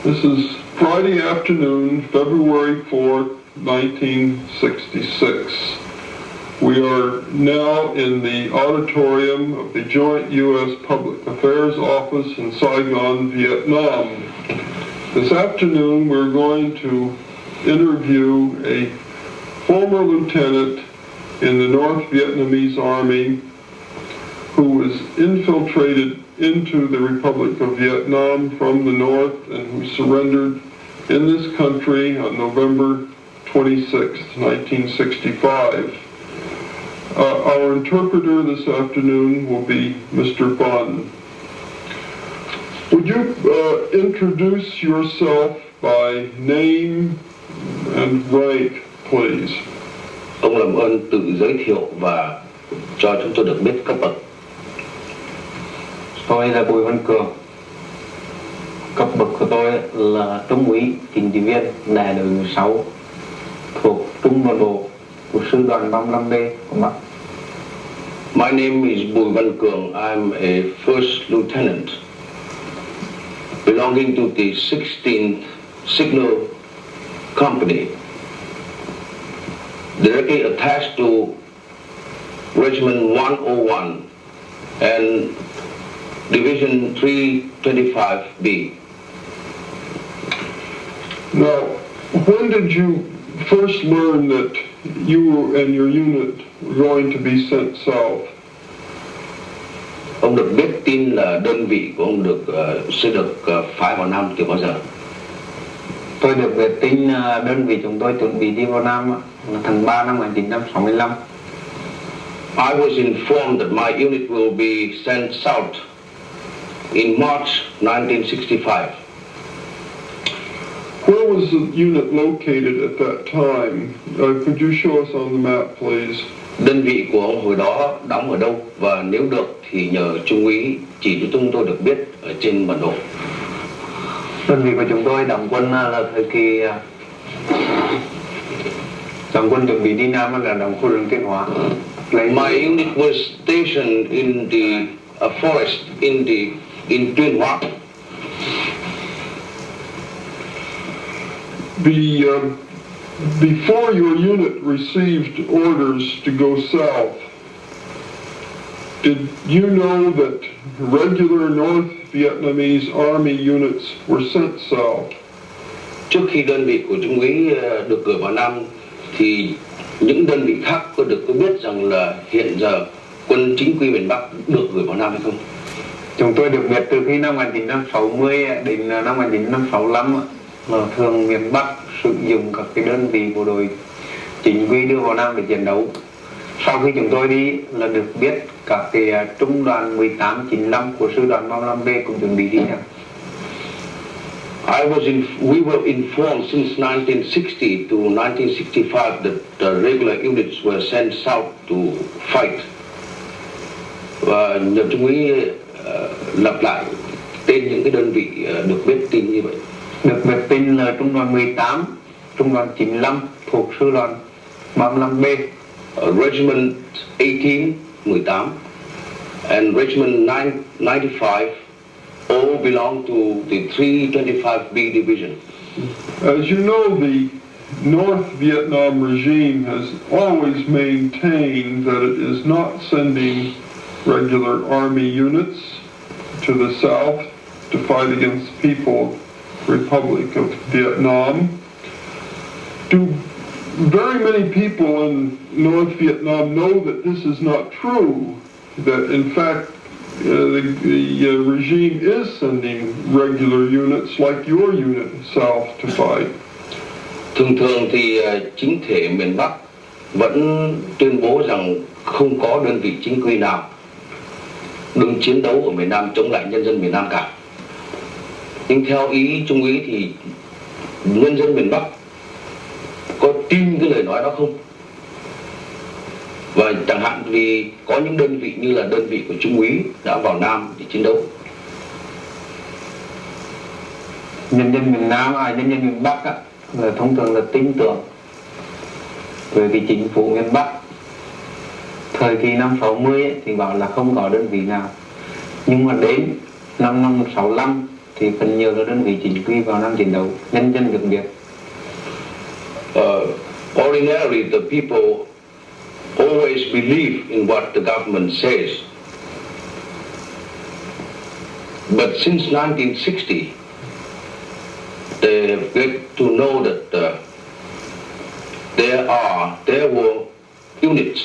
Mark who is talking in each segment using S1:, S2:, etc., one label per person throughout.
S1: This is Friday afternoon, February 4th, 1966. We are now in the auditorium of the Joint U.S. Public Affairs Office in Saigon, Vietnam. This afternoon we're going to interview a former lieutenant in the North Vietnamese Army who was infiltrated into the Republic of Vietnam from the north and who surrendered in this country on November 26, 1965. Our interpreter this afternoon will be Mr. Bun. Would you introduce yourself by name and rank, please?
S2: Ông làm ơn tự giới thiệu và cho chúng tôi được biết cấp bậc.
S3: Tôi là Bùi Văn Cường. Cấp bậc của tôi là Trung úy, chính trị viên, đại đội 16, thuộc Trung đoàn bộ của sư đoàn 35B của Bắc.
S2: My name is Bùi Văn Cường. I'm a first lieutenant belonging to the 16th Signal Company, directly attached to Regiment 101 and Division 325B.
S1: Now, when did you first learn that you and your unit were going to be sent south?
S2: Ông được biết tin là đơn vị của ông sẽ được phái vào Nam từ bao giờ?
S3: Tôi được biết tin đơn vị chúng tôi chuẩn bị đi vào Nam là tháng 3 năm 1965.
S2: I was informed that my unit will be sent south in March 1965.
S1: Where was the unit located at that time? Could you show us on the map, please?
S2: Đơn vị của ông hồi đó đóng ở đâu và nếu được thì nhờ trung úy chỉ cho chúng tôi được biết ở trên bản đồ.
S3: Đơn vị của chúng tôi đóng quân là thời kỳ đóng quân chuẩn bị đi Nam là đóng khu rừng Tuyên Hóa.
S2: My unit was stationed in the forest in Tuyên Hóa.
S1: Before your unit received orders to go south, did you know that regular North Vietnamese Army units were sent south?
S2: Trước khi đơn vị của trung úy được gửi vào Nam thì những đơn vị khác có biết rằng là hiện giờ quân chính quy miền Bắc được gửi vào Nam hay không?
S3: Chúng tôi được biết từ khi năm 1960 đến năm 1965 là thường miền Bắc sử dụng các cái đơn vị bộ đội chính quy đưa vào Nam để chiến đấu. Sau khi chúng tôi đi là được biết các cái trung đoàn 1895 của sư đoàn 35B cũng chuẩn bị đi nữa.
S2: We were informed since 1960 to 1965 that regular units were sent south to fight. Và nhờ trung úy lặp lại tên những cái đơn vị được biết tin như vậy.
S3: Được biết tin là trung đoàn 18, trung đoàn 95 thuộc sư đoàn 35B,
S2: Regiment 18, and Regiment 95 all belong to the 325B division.
S1: As you know, the North Vietnam regime has always maintained that it is not sending regular army units to the south to fight against the People's Republic of Vietnam. Do very many people in North Vietnam know that this is not true, that in fact the regime is sending regular units like your unit south to fight?
S2: Thường thì chính thể miền Bắc vẫn tuyên bố rằng không có đơn vị chính quy nào đứng chiến đấu ở miền Nam chống lại nhân dân miền Nam cả. Nhưng theo ý trung úy thì nhân dân miền Bắc có tin cái lời nói đó không? Và chẳng hạn vì có những đơn vị như là đơn vị của trung úy đã vào Nam để chiến đấu.
S3: Nhân dân miền Nam, nhân dân miền Bắc là thông thường là tin tưởng, bởi vì chính phủ miền Bắc thời kỳ năm 60 thì bảo là không có đơn vị nào, nhưng mà đến năm 65 thì phần nhiều là đơn vị chính quy vào Nam chiến đấu, nhân dân được biết.
S2: Ordinarily, the people always believe in what the government says. But since 1960, they have get to know that there were units,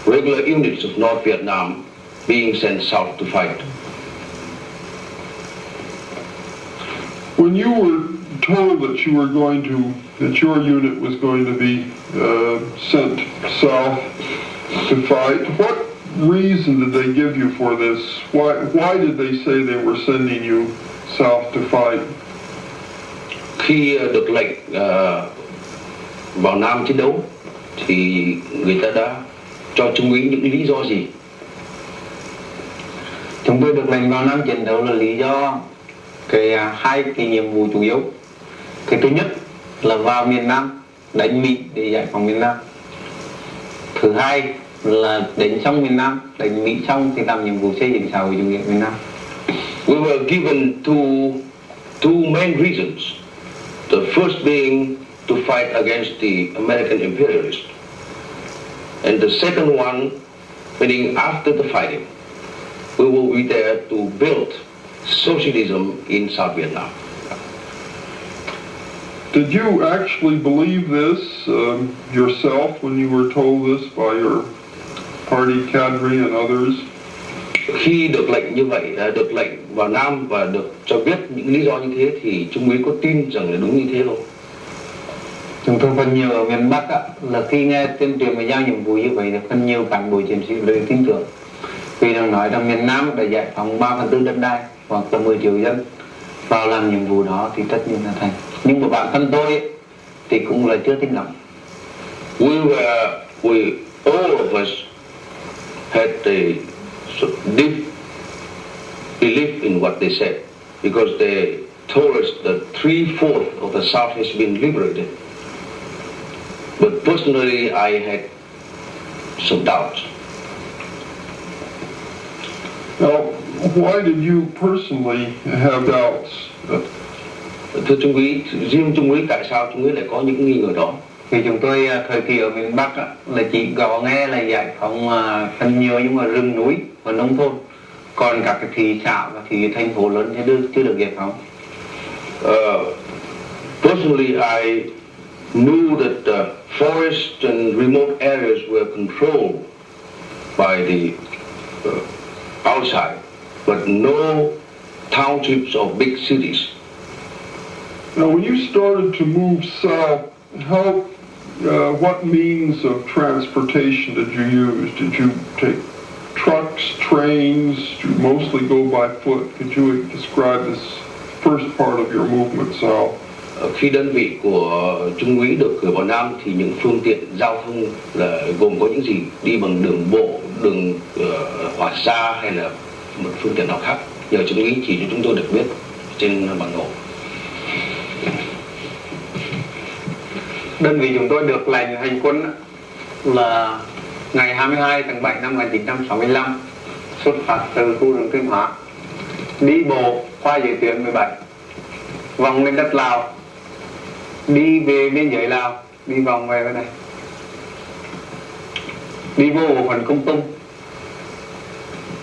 S2: regular units of North Vietnam being sent south to fight.
S1: When you were told that that your unit was going to be sent south to fight, what reason did they give you for this? Why did they say they were sending you south to fight?
S2: Khi được lệnh vào Nam chiến đấu thì người ta đã cho Trung úy những lý do gì?
S3: Chúng tôi được lệnh vào Nam chiến đấu là lý do hai cái nhiệm vụ chủ yếu. Cái thứ nhất là vào miền Nam đánh Mỹ để giải phóng miền Nam. Thứ hai là đánh xong miền Nam, đánh Mỹ xong thì làm nhiệm vụ xây dựng xã hội chủ nghĩa miền Nam.
S2: We were given two main reasons. The first being to fight against the American imperialists, and the second one, meaning after the fighting, we will be there to build socialism in South Vietnam.
S1: Did you actually believe this yourself when you were told this by your party cadre and others?
S2: Khi được lệnh như vậy, được lệnh vào Nam và được cho biết những lý do như thế thì Trung úy có tin rằng là đúng như thế không?
S3: Chúng tôi phần nhiều ở miền Bắc là khi nghe tuyên truyền và giao nhiệm vụ như vậy thì phần nhiều cán bộ chiến sĩ đều tin tưởng. Vì đang nói rằng miền Nam đã giải phóng 3/4 đất đai hoặc là 10 triệu dân, vào làm nhiệm vụ đó thì tất nhiên là thành. Nhưng mà bản thân tôi thì cũng là chưa tin lắm.
S2: All of us had a deep belief in what they said, because they told us that 3/4 of the South has been liberated. But personally, I had some doubts.
S1: Now, why did you personally have doubts?
S2: Thưa Trung úy, riêng Trung úy tại sao Trung úy lại có những nghi ngờ đó?
S3: Vì chúng tôi thời kỳ ở miền Bắc là chỉ có nghe là giải phóng phần nhiều nhưng mà rừng núi và nông thôn, còn các cái thị xã và thành phố lớn thì chưa được giải phóng.
S2: Personally, I knew that forests and remote areas were controlled by the outside, but no townships or big cities.
S1: Now, when you started to move south, what means of transportation did you use? Did you take trucks, trains? Did you mostly go by foot? Could you describe this first part of your movement south?
S2: Khi đơn vị của Trung úy được cử vào Nam thì những phương tiện giao thông là gồm có những gì? Đi bằng đường bộ, đường hỏa xa hay là một phương tiện nào khác? Nhờ Trung úy chỉ cho chúng tôi được biết trên bản đồ.
S3: Đơn vị chúng tôi được lệnh hành quân là ngày 22 tháng 7 năm 1965 xuất phát từ khu rừng Kim Hóa, đi bộ qua giới tuyến 17, vòng lên đất Lào, đi về biên giới Lào, đi vòng về bên này, đi vô bộ phận Công Tung,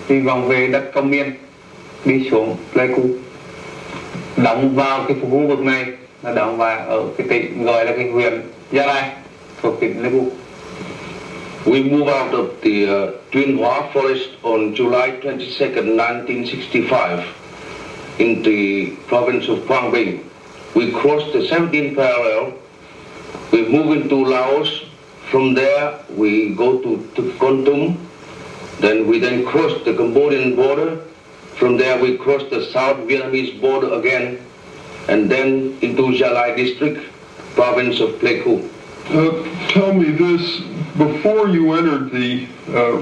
S3: đi vòng về đất Công Miên, đi xuống Pleiku, đóng vào cái khu vực này là đóng vào ở cái tỉnh gọi là cái huyện Gia Lai thuộc tỉnh Pleiku.
S2: We moved out of the Tuyên Hóa forest on July 22nd, 1965 in the province of Quang Binh. We crossed the 17th parallel. We move into Laos. From there, we go to Kon Tum. Then we cross the Cambodian border. From there, we cross the South Vietnamese border again, and then into Gia Lai district, province of Pleiku.
S1: Tell me this, before you entered the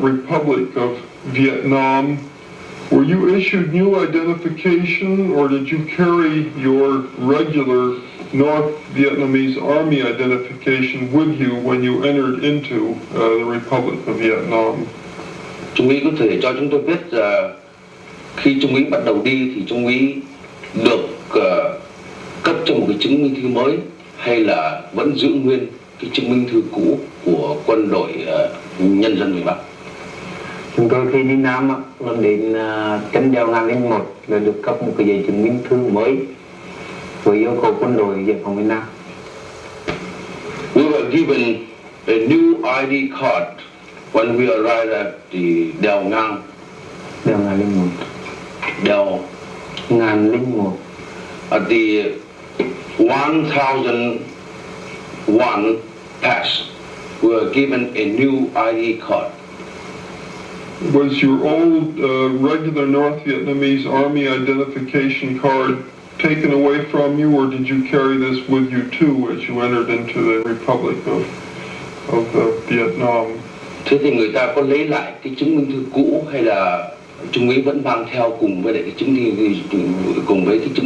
S1: Republic of Vietnam, were you issued new identification, or did you carry your regular North Vietnamese Army identification with you when you entered into the Republic of Vietnam?
S2: Trung úy có thể cho chúng tôi biết khi Trung úy bắt đầu đi thì Trung úy được cấp cho một cái chứng minh thư mới hay là vẫn giữ nguyên cái chứng minh thư cũ của quân đội nhân dân miền Bắc?
S3: Chúng tôi khi đi Nam là đến chân đèo Ngàn Linh một là được cấp một cái giấy chứng minh thư mới với yêu cầu quân đội giải phóng miền Nam.
S2: We were given a new ID card when we arrived at the đèo Ngàn
S3: Linh một.
S2: đèo
S3: Ngàn Linh một.
S2: at the 1001 pass. We were given a new ID card.
S1: Was your old regular North Vietnamese Army identification card taken away from you, or did you carry this with you too as you entered into the Republic of Vietnam?
S2: Thế thì người ta có lấy lại cái chứng minh thư cũ hay là Trung úy vẫn mang theo cùng với lại cái chứng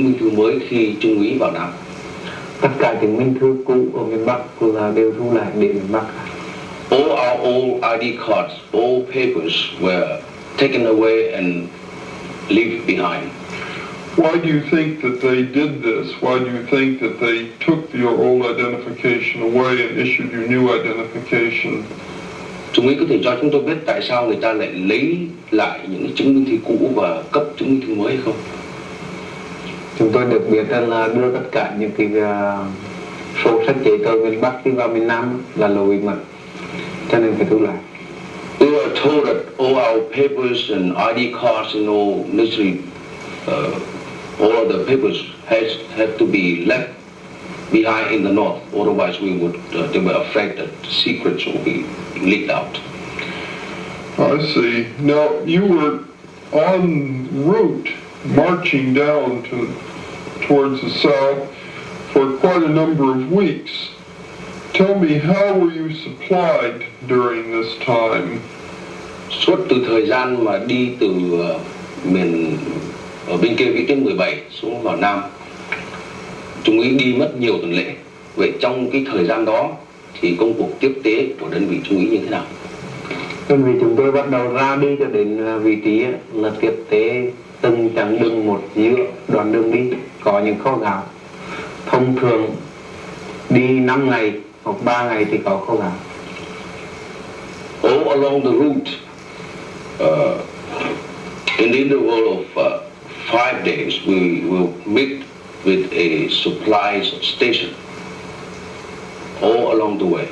S2: minh thư mới khi Trung úy vào Nam?
S3: Tất cả chứng minh thư cũ ở miền Bắc là đều thu lại để miền Bắc.
S2: All our old ID cards, all papers were taken away and left behind.
S1: Why do you think that they did this? Why do you think that they took your old identification away and issued you new identification?
S2: Trung úy có thể cho chúng tôi biết tại sao người ta lại lấy lại những cái chứng minh thư cũ và cấp chứng minh thư mới hay không?
S3: Chúng tôi được biết là đưa tất cả những cái sổ sách giấy tờ miền Bắc đi vào miền Nam là lỗi bí mật, cho nên phải thu lại.
S2: We were told that all our papers and ID cards and all necessary, all of the papers had to be left behind in the north. Otherwise, they were afraid that secrets will be leaked out.
S1: I see. Now, you were en route marching down towards the south for quite a number of weeks. Tell me, how were you supplied during this time?
S2: Suốt từ thời gian mà đi từ miền ở bên kia vĩ tuyến 17 xuống vào Nam, Trung úy đi mất nhiều tuần lễ. Vậy trong cái thời gian đó thì công cuộc tiếp tế của đơn vị Trung úy như thế nào?
S3: Đơn vị chúng tôi bắt đầu ra đi cho đến vị trí là tiếp tế từng chặng đường một giữa đoạn đường đi có những kho gạo. Thông thường đi 5 ngày hoặc 3 ngày thì có kho gạo.
S2: All along the route, in the interval of 5 days, we will meet with a supplies station. All along the way,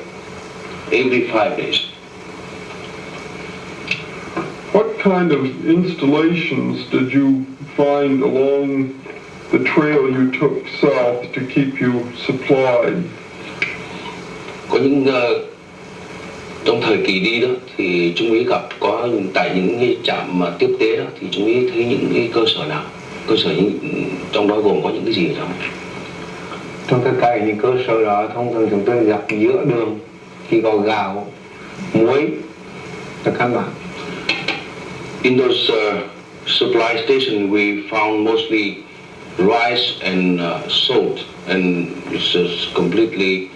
S2: every 5 days.
S1: What kind of installations did you find along the trail you took south to keep you supplied?
S2: Có những trong thời kỳ đi đó thì Trung úy gặp có tại những cái trạm mà tiếp tế đó thì Trung úy thấy những cái cơ sở nào? Cơ sở trong đó gồm có những cái gì không?
S3: Trong tất cả những cơ sở đó thông thường chúng tôi gặp giữa đường thì có gạo, muối là căn bản.
S2: In those supply stations, we found mostly rice and salt, and it's just completely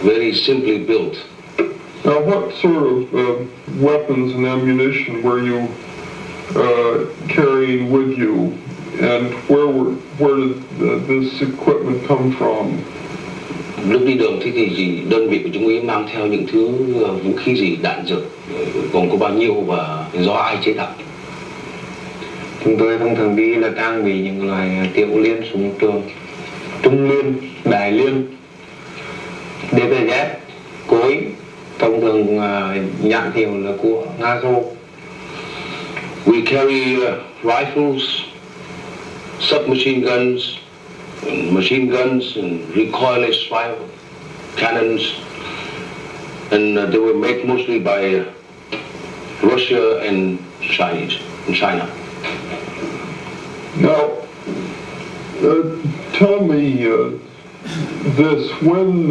S2: very simply built.
S1: Now, what sort of weapons and ammunition were you carrying with you, and where did this equipment come from?
S2: Lúc đi đường thì đơn vị của Trung úy mang theo những thứ vũ khí gì, đạn dược, gồm có bao nhiêu và do ai chế tạo?
S3: Chúng tôi thông thường đi là trang bị những loại tiểu liên, súng trường, trung liên, đại liên, DPZ, cối, thông thường nhãn hiệu là của Nga Xô.
S2: We carry rifles, submachine guns, machine guns, and recoilless rifle cannons, and they were made mostly by Russia and China.
S1: Now, tell me this: when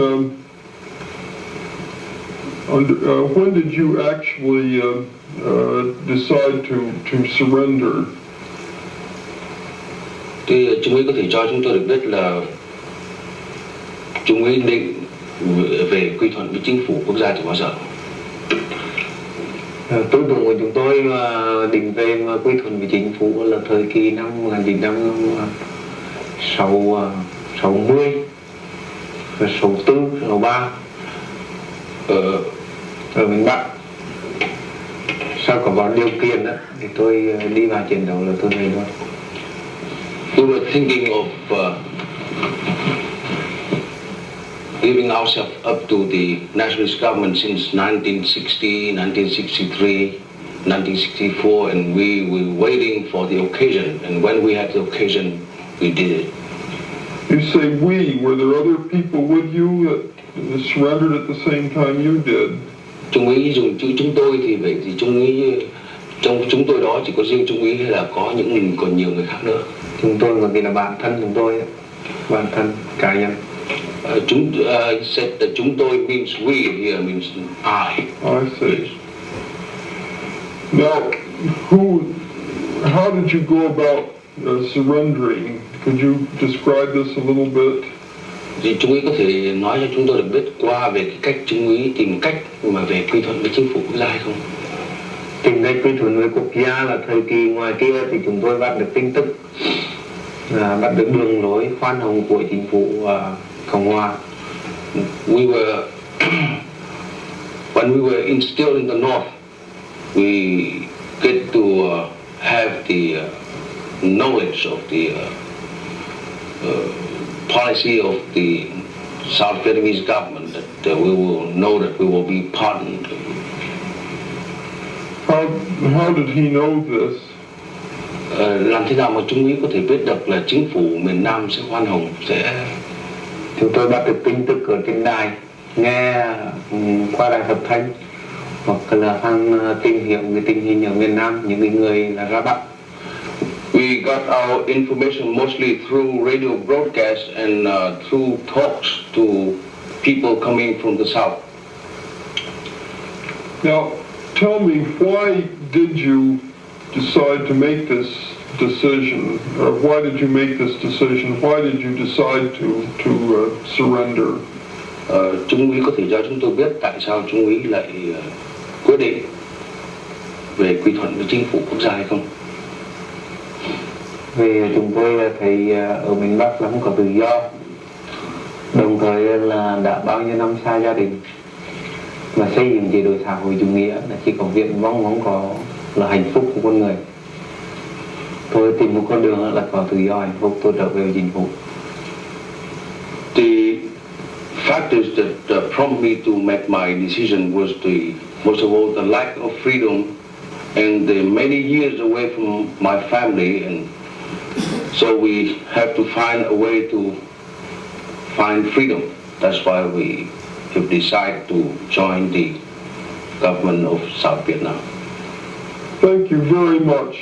S1: did you actually decide to surrender?
S2: Thì Trung úy có thể cho chúng tôi được biết là Trung úy định về quy thuận với chính phủ quốc gia thì bao giờ?
S3: Tư tưởng của chúng tôi định về mà quy thuận với chính phủ là thời kỳ năm 1960, 64, 63 ở miền Bắc. Sau có điều kiện đó thì tôi đi vào chiến đấu là tôi về luôn.
S2: We were thinking of giving ourselves up to the nationalist government since 1960, 1963, 1964, and we were waiting for the occasion. And when we had the occasion, we did it.
S1: You say we, were there other people with you that surrendered at the same time you did?
S2: Trung úy dùng chữ chúng tôi thì vậy thì Trung úy trong chúng tôi đó chỉ có riêng Trung úy hay là có những còn nhiều người khác nữa?
S3: Chúng tôi bởi vì là bản thân chúng tôi, bản thân cá nhân.
S2: Said that chúng tôi means we here means I.
S1: I see. Now, how did you go about surrendering? Could you describe this a little bit?
S2: Thì Trung úy có thể nói cho chúng tôi được biết qua về cái cách Trung úy tìm cách mà về quy thuận với chính phủ quốc gia hay không?
S3: Tìm cách quy thuận với quốc gia là thời kỳ ngoài kia thì chúng tôi bắt được tin tức, bắt được đường lối khoan hồng của chính phủ Cộng hòa.
S2: We were when we were still in the north, we get to have the knowledge of the policy of the South Vietnamese government that we will know that we will be pardoned.
S1: How did he know this?
S2: Làm thế nào mà Trung úy có thể biết được là chính phủ miền Nam sẽ khoan hồng, sẽ...
S3: Chúng tôi bắt được tin tức ở trên đài, nghe qua đài phát thanh, hoặc là sang tìm hiểu về tình hình ở miền Nam, những người là ra Bắc.
S2: We got our information mostly through radio broadcast and through talks to people coming from the south.
S1: Now, tell me, why did you decide to make this decision? Or why did you make this decision? Why did you decide to surrender?
S2: Trung úy có thể cho chúng tôi biết tại sao Trung úy lại quyết định về quy thuận với chính phủ quốc gia hay không?
S3: Vì chúng tôi thấy ở miền Bắc là không có tự do, đồng thời là đã bao nhiêu năm xa gia đình và xây dựng chế độ xã hội chủ nghĩa là chỉ có việc mong có là hạnh phúc của con người. Tôi tìm một con đường là có tự do hạnh phúc, tôi trở về chính phủ.
S2: The factors that prompted me to make my decision was most of all the lack of freedom and the many years away from my family, and so we have to find a way to find freedom. That's why we have decided to join the government of South Vietnam.
S1: Thank you very much.